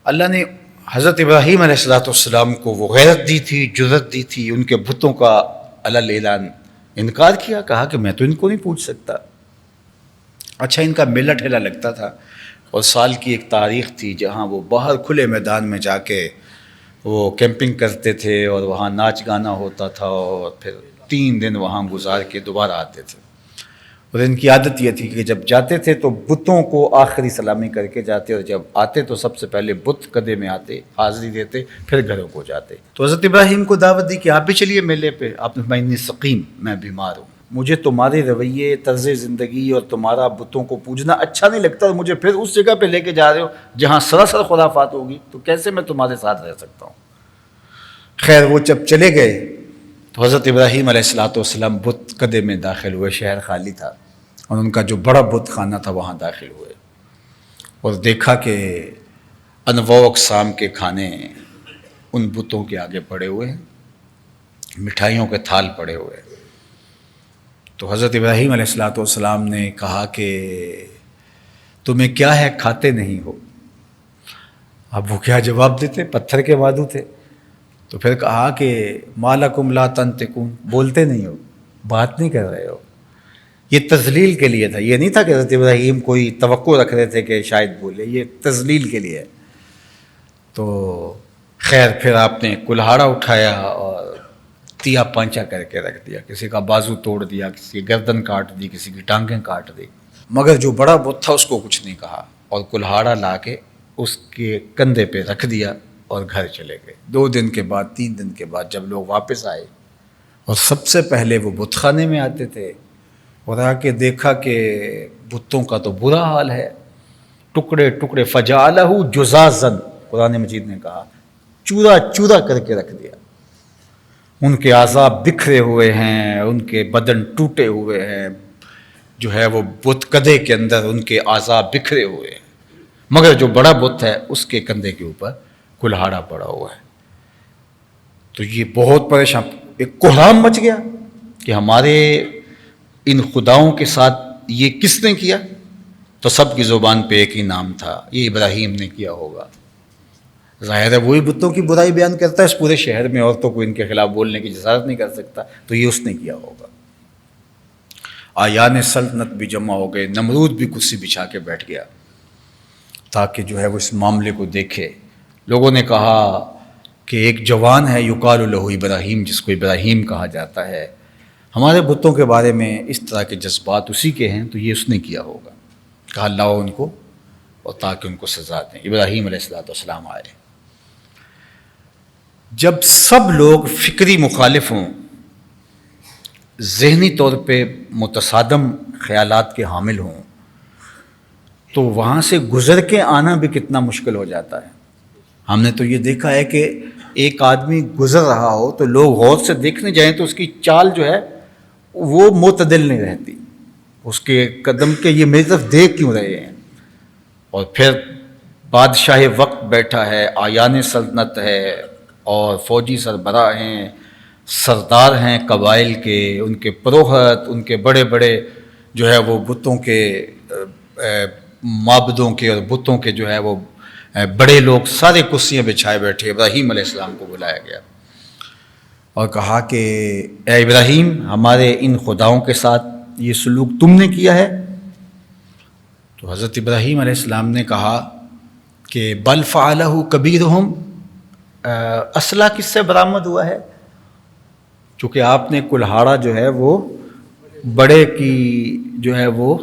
اللہ نے حضرت ابراہیم علیہ السلام کو وہ غیرت دی تھی، جرأت دی تھی، ان کے بتوں کا علل اعلان انکار کیا، کہا کہ میں تو ان کو نہیں پوچھ سکتا۔ اچھا، ان کا میلہ ٹھیلا لگتا تھا اور سال کی ایک تاریخ تھی جہاں وہ باہر کھلے میدان میں جا کے وہ کیمپنگ کرتے تھے اور وہاں ناچ گانا ہوتا تھا اور پھر 3 دن وہاں گزار کے دوبارہ آتے تھے۔ اور ان کی عادت یہ تھی کہ جب جاتے تھے تو بتوں کو آخری سلامی کر کے جاتے، اور جب آتے تو سب سے پہلے بت قدے میں آتے، حاضری دیتے، پھر گھروں کو جاتے۔ تو حضرت ابراہیم کو دعوت دی کہ آپ بھی چلیے میلے پہ۔ آپ نے فرمایا انی سقیم، میں بیمار ہوں، مجھے تمہارے رویے، طرز زندگی اور تمہارا بتوں کو پوجنا اچھا نہیں لگتا، اور مجھے پھر اس جگہ پہ لے کے جا رہے ہو جہاں سراسر خرافات ہوگی، تو کیسے میں تمہارے ساتھ رہ سکتا ہوں۔ خیر، وہ جب چلے گئے تو حضرت ابراہیم علیہ السلام بت قدے میں داخل ہوئے، شہر خالی تھا، اور ان کا جو بڑا بت خانہ تھا وہاں داخل ہوئے، اور دیکھا کہ انواع اقسام کے کھانے ان بتوں کے آگے پڑے ہوئے ہیں، مٹھائیوں کے تھال پڑے ہوئے ہیں۔ تو حضرت ابراہیم علیہ السلام نے کہا کہ تمہیں کیا ہے، کھاتے نہیں ہو؟ اب وہ کیا جواب دیتے، پتھر کے وادو تھے۔ تو پھر کہا کہ ما لکم لا تنطقون، بولتے نہیں ہو، بات نہیں کر رہے ہو۔ یہ تذلیل کے لیے تھا، یہ نہیں تھا کہ حضرت ابراہیم کوئی توقع رکھ رہے تھے کہ شاید بولے، یہ تذلیل کے لیے۔ تو خیر، پھر آپ نے کلہاڑا اٹھایا اور تیا پانچا کر کے رکھ دیا، کسی کا بازو توڑ دیا، کسی کی گردن کاٹ دی، کسی کی ٹانگیں کاٹ دی، مگر جو بڑا بت تھا اس کو کچھ نہیں کہا، اور کلہاڑا لا کے اس کے کندھے پہ رکھ دیا اور گھر چلے گئے۔ 2 دن کے بعد، 3 دن کے بعد جب لوگ واپس آئے، اور سب سے پہلے وہ بت خانے میں آتے تھے، اور آ کے دیکھا کہ بتوں کا تو برا حال ہے، ٹکڑے ٹکڑے، فجعلہ جزازا، قرآن مجید نے کہا چورا چورا کر کے رکھ دیا۔ ان کے اعضاء بکھرے ہوئے ہیں، ان کے بدن ٹوٹے ہوئے ہیں، جو ہے وہ بت قدے کے اندر ان کے اعضاء بکھرے ہوئے ہیں، مگر جو بڑا بت ہے اس کے کندھے کے اوپر کلہاڑا پڑا ہوا ہے۔ تو یہ بہت پریشان، ایک کوہرام مچ گیا کہ ہمارے ان خداؤں کے ساتھ یہ کس نے کیا؟ تو سب کی زبان پہ ایک ہی نام تھا، یہ ابراہیم نے کیا ہوگا۔ ظاہر ہے وہی بتوں کی برائی بیان کرتا ہے اس پورے شہر میں، عورتوں کو ان کے خلاف بولنے کی جسارت نہیں کر سکتا، تو یہ اس نے کیا ہوگا۔ آیان سلطنت بھی جمع ہو گئے، نمرود بھی کرسی بچھا کے بیٹھ گیا تاکہ جو ہے وہ اس معاملے کو دیکھے۔ لوگوں نے کہا کہ ایک جوان ہے یقال لہ ابراہیم، جس کو ابراہیم کہا جاتا ہے، ہمارے بتوں کے بارے میں اس طرح کے جذبات اسی کے ہیں، تو یہ اس نے کیا ہوگا۔ کہا لاؤ ان کو، اور تاکہ ان کو سزا دیں۔ ابراہیم علیہ السلام آئے۔ جب سب لوگ فکری مخالف ہوں، ذہنی طور پہ متصادم خیالات کے حامل ہوں، تو وہاں سے گزر کے آنا بھی کتنا مشکل ہو جاتا ہے۔ ہم نے تو یہ دیکھا ہے کہ ایک آدمی گزر رہا ہو تو لوگ غور سے دیکھنے جائیں تو اس کی چال جو ہے وہ معتدل نہیں رہتی، اس کے قدم کے یہ میری طرف دیکھ کیوں رہے ہیں۔ اور پھر بادشاہ وقت بیٹھا ہے، آیان سلطنت ہے، اور فوجی سربراہ ہیں، سردار ہیں قبائل کے، ان کے پروہت، ان کے بڑے بڑے جو ہے وہ بتوں کے معبدوں کے اور بتوں کے جو ہے وہ بڑے لوگ سارے کرسیاں بچھائے بیٹھے۔ ابراہیم علیہ السلام کو بلایا گیا اور کہا کہ اے ابراہیم، ہمارے ان خداؤں کے ساتھ یہ سلوک تم نے کیا ہے؟ تو حضرت ابراہیم علیہ السلام نے کہا کہ بل فعلہ کبیرہم، اسلحہ کس سے برآمد ہوا ہے؟ چونکہ آپ نے کلہاڑا جو ہے وہ بڑے کی جو ہے وہ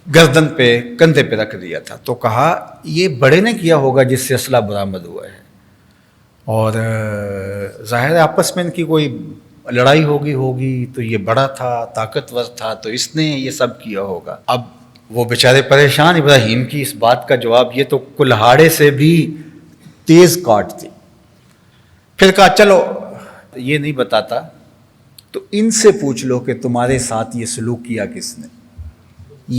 گردن پہ، کندھے پہ رکھ دیا تھا، تو کہا یہ بڑے نے کیا ہوگا جس سے اسلحہ برآمد ہوا ہے، اور ظاہر آپس میں ان کی کوئی لڑائی ہوگی تو یہ بڑا تھا، طاقتور تھا، تو اس نے یہ سب کیا ہوگا۔ اب وہ بیچارے پریشان، ابراہیم کی اس بات کا جواب، یہ تو کلہاڑے سے بھی تیز کاٹ تھی۔ پھر کہا چلو یہ نہیں بتاتا تو ان سے پوچھ لو کہ تمہارے ساتھ یہ سلوک کیا کس نے،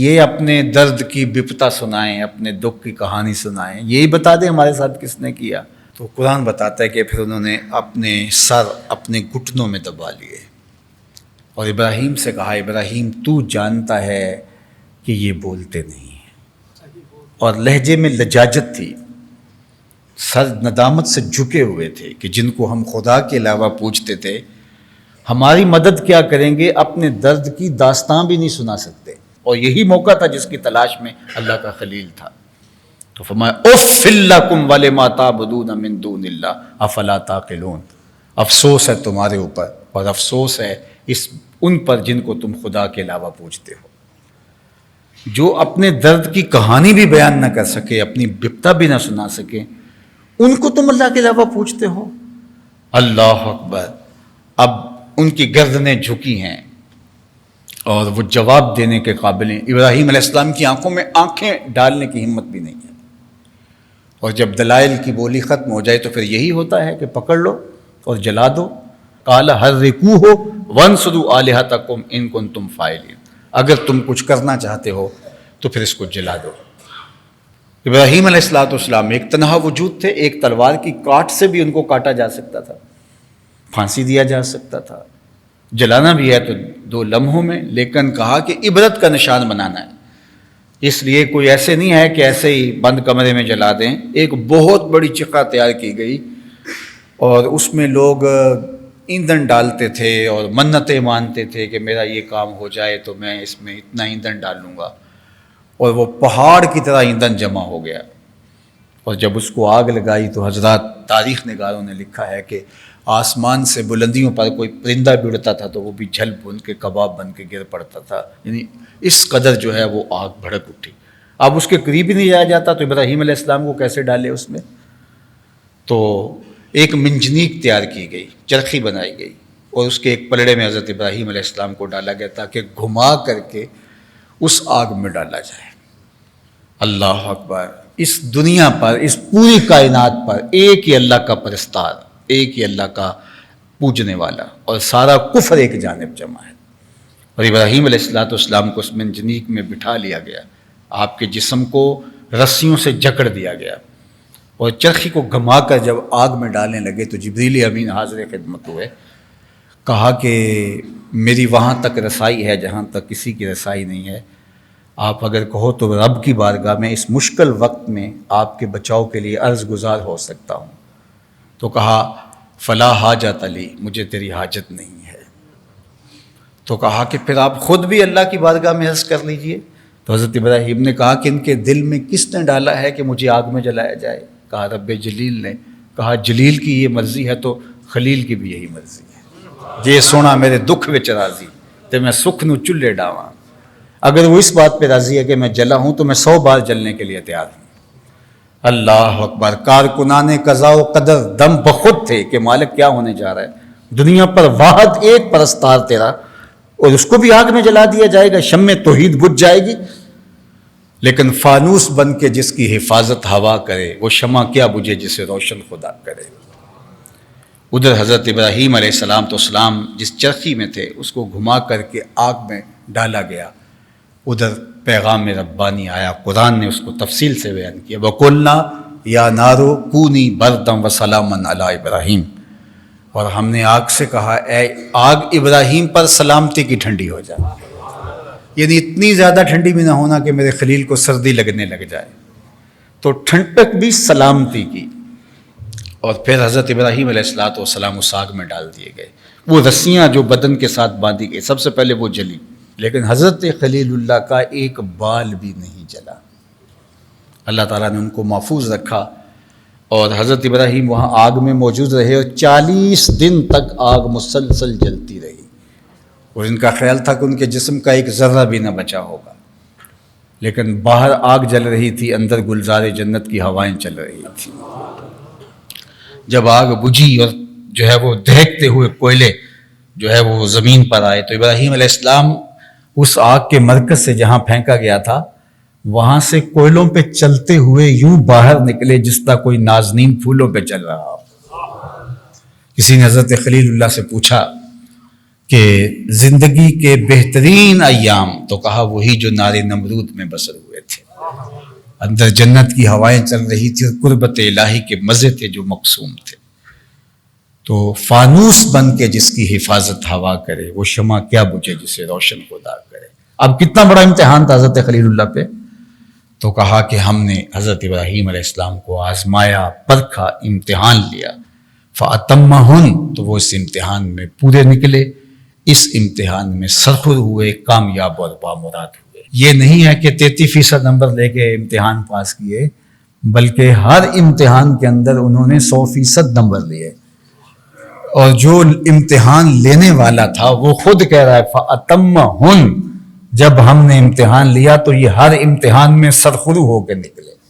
یہ اپنے درد کی بپتا سنائیں، اپنے دکھ کی کہانی سنائیں، یہی بتا دیں ہمارے ساتھ کس نے کیا۔ تو قرآن بتاتا ہے کہ پھر انہوں نے اپنے سر اپنے گھٹنوں میں دبا لیے اور ابراہیم سے کہا ابراہیم تو جانتا ہے کہ یہ بولتے نہیں ہیں، اور لہجے میں لجاجت تھی۔ سر ندامت سے جھکے ہوئے تھے کہ جن کو ہم خدا کے علاوہ پوچھتے تھے ہماری مدد کیا کریں گے، اپنے درد کی داستان بھی نہیں سنا سکتے. اور یہی موقع تھا جس کی تلاش میں اللہ کا خلیل تھا. تو فرمایا اف لکم ولما تعبدون من دون اللہ افلا تعقلون. افسوس ہے تمہارے اوپر اور افسوس ہے ان پر جن کو تم خدا کے علاوہ پوچھتے ہو، جو اپنے درد کی کہانی بھی بیان نہ کر سکے، اپنی بپتا بھی نہ سنا سکے، ان کو تم اللہ کے علاوہ پوچھتے ہو. اللہ اکبر. اب ان کی گردنیں جھکی ہیں اور وہ جواب دینے کے قابل ہیں. ابراہیم علیہ السلام کی آنکھوں میں آنکھیں ڈالنے کی ہمت بھی نہیں ہے. اور جب دلائل کی بولی ختم ہو جائے تو پھر یہی ہوتا ہے کہ پکڑ لو اور جلا دو. قال حرقوہ وانصروا آلہتکم ان کنتم فاعلین. اگر تم کچھ کرنا چاہتے ہو تو پھر اس کو جلا دو. ابراہیم علیہ السلام ایک تنہا وجود تھے. ایک تلوار کی کاٹ سے بھی ان کو کاٹا جا سکتا تھا، پھانسی دیا جا سکتا تھا، جلانا بھی ہے تو 2 لمحوں میں. لیکن کہا کہ عبرت کا نشان بنانا ہے، اس لیے کوئی ایسے نہیں ہے کہ ایسے ہی بند کمرے میں جلا دیں. ایک بہت بڑی چکا تیار کی گئی اور اس میں لوگ ایندھن ڈالتے تھے اور منتیں مانتے تھے کہ میرا یہ کام ہو جائے تو میں اس میں اتنا ایندھن ڈالوں گا. اور وہ پہاڑ کی طرح ایندھن جمع ہو گیا. اور جب اس کو آگ لگائی تو حضرات تاریخ نگاروں نے لکھا ہے کہ آسمان سے بلندیوں پر کوئی پرندہ بھی اڑتا تھا تو وہ بھی جھل بھن کے کباب بن کے گر پڑتا تھا. یعنی اس قدر جو ہے وہ آگ بھڑک اٹھی. اب اس کے قریب ہی نہیں جایا جاتا تو ابراہیم علیہ السلام کو کیسے ڈالے اس میں. تو ایک منجنیق تیار کی گئی، چرخی بنائی گئی اور اس کے ایک پلڑے میں حضرت ابراہیم علیہ السلام کو ڈالا گیا تاکہ گھما کر کے اس آگ میں ڈالا جائے. اللہ اکبر. اس دنیا پر، اس پوری کائنات پر ایک ہی اللہ کا پرستار، ایک ہی اللہ کا پوجنے والا، اور سارا کفر ایک جانب جمع ہے. اور ابراہیم علیہ السلام کو اس منجنیق میں بٹھا لیا گیا، آپ کے جسم کو رسیوں سے جکڑ دیا گیا اور چرخی کو گھما کر جب آگ میں ڈالنے لگے تو جبریل امین حاضر خدمت ہوئے. کہا کہ میری وہاں تک رسائی ہے جہاں تک کسی کی رسائی نہیں ہے. آپ اگر کہو تو رب کی بارگاہ میں اس مشکل وقت میں آپ کے بچاؤ کے لیے عرض گزار ہو سکتا ہوں. تو کہا فلا حاجت علی، مجھے تیری حاجت نہیں ہے. تو کہا کہ پھر آپ خود بھی اللہ کی بارگاہ میں عرض کر لیجئے. تو حضرت ابراہیم نے کہا کہ ان کے دل میں کس نے ڈالا ہے کہ مجھے آگ میں جلایا جائے؟ کہا رب جلیل نے. کہا جلیل کی یہ مرضی ہے تو خلیل کی بھی یہی مرضی ہے. جے سونا میرے دکھ وچ راضی تے میں سکھ نو چولہے ڈاواں. اگر وہ اس بات پہ راضی ہے کہ میں جلا ہوں تو میں 100 بار جلنے کے لیے تیار ہوں. اللہ اکبر. کارکنان قضاء و قدر دم بخود تھے کہ مالک کیا ہونے جا رہا ہے. دنیا پر واحد ایک پرستار تیرا اور اس کو بھی آگ میں جلا دیا جائے گا، شمع توحید بجھ جائے گی. لیکن فانوس بن کے جس کی حفاظت ہوا کرے وہ شمع کیا بجھے جسے روشن خدا کرے. ادھر حضرت ابراہیم علیہ السلام جس چرخی میں تھے اس کو گھما کر کے آگ میں ڈالا گیا. ادھر پیغام ربانی آیا، قرآن نے اس کو تفصیل سے بیان کیا. وَقُلْنَا يَا نَارُ كُونِي بَرْدًا وَسَلَامًا عَلَىٰ إِبْرَاهِيمَ. اور ہم نے آگ سے کہا اے آگ ابراہیم پر سلامتی کی ٹھنڈی ہو جائے. یعنی اتنی زیادہ ٹھنڈی بھی نہ ہونا کہ میرے خلیل کو سردی لگنے لگ جائے. تو ٹھنڈک بھی سلامتی کی. اور پھر حضرت ابراہیم علیہ السلام اس آگ میں ڈال دیے گئے. وہ رسیاں جو بدن کے ساتھ باندھی گئی سب سے پہلے وہ جلی، لیکن حضرت خلیل اللہ کا ایک بال بھی نہیں جلا. اللہ تعالیٰ نے ان کو محفوظ رکھا اور حضرت ابراہیم وہاں آگ میں موجود رہے اور 40 دن تک آگ مسلسل جلتی رہی. اور ان کا خیال تھا کہ ان کے جسم کا ایک ذرہ بھی نہ بچا ہوگا. لیکن باہر آگ جل رہی تھی، اندر گلزار جنت کی ہوائیں چل رہی تھیں. جب آگ بجھی اور جو ہے وہ دہکتے ہوئے کوئلے جو ہے وہ زمین پر آئے تو ابراہیم علیہ السلام اس آگ کے مرکز سے جہاں پھینکا گیا تھا وہاں سے کوئلوں پہ چلتے ہوئے یوں باہر نکلے جس طرح کوئی نازنین پھولوں پہ چل رہا ہو. کسی نے حضرت خلیل اللہ سے پوچھا کہ زندگی کے بہترین ایام، تو کہا وہی جو نار نمرود میں بسر ہوئے تھے. اندر جنت کی ہوائیں چل رہی تھی اور قربت الہی کے مزے تھے جو مقسوم تھے. تو فانوس بن کے جس کی حفاظت ہوا کرے وہ شمع کیا بجھے جسے روشن خدا کرے. اب کتنا بڑا امتحان تھا حضرت خلیل اللہ پہ. تو کہا کہ ہم نے حضرت ابراہیم علیہ السلام کو آزمایا، پرکھا، امتحان لیا، فَأَتَمَّهُنْ، تو وہ اس امتحان میں پورے نکلے، اس امتحان میں سرخر ہوئے، کامیاب اور بامراد ہوئے۔ یہ نہیں ہے کہ 33% نمبر لے کے امتحان پاس کیے، بلکہ ہر امتحان کے اندر انہوں نے 100% نمبر لیے، اور جو امتحان لینے والا تھا وہ خود کہہ رہا ہے فَأَتَمَّهُنْ، جب ہم نے امتحان لیا تو یہ ہر امتحان میں سرخرو ہو کے نکلے۔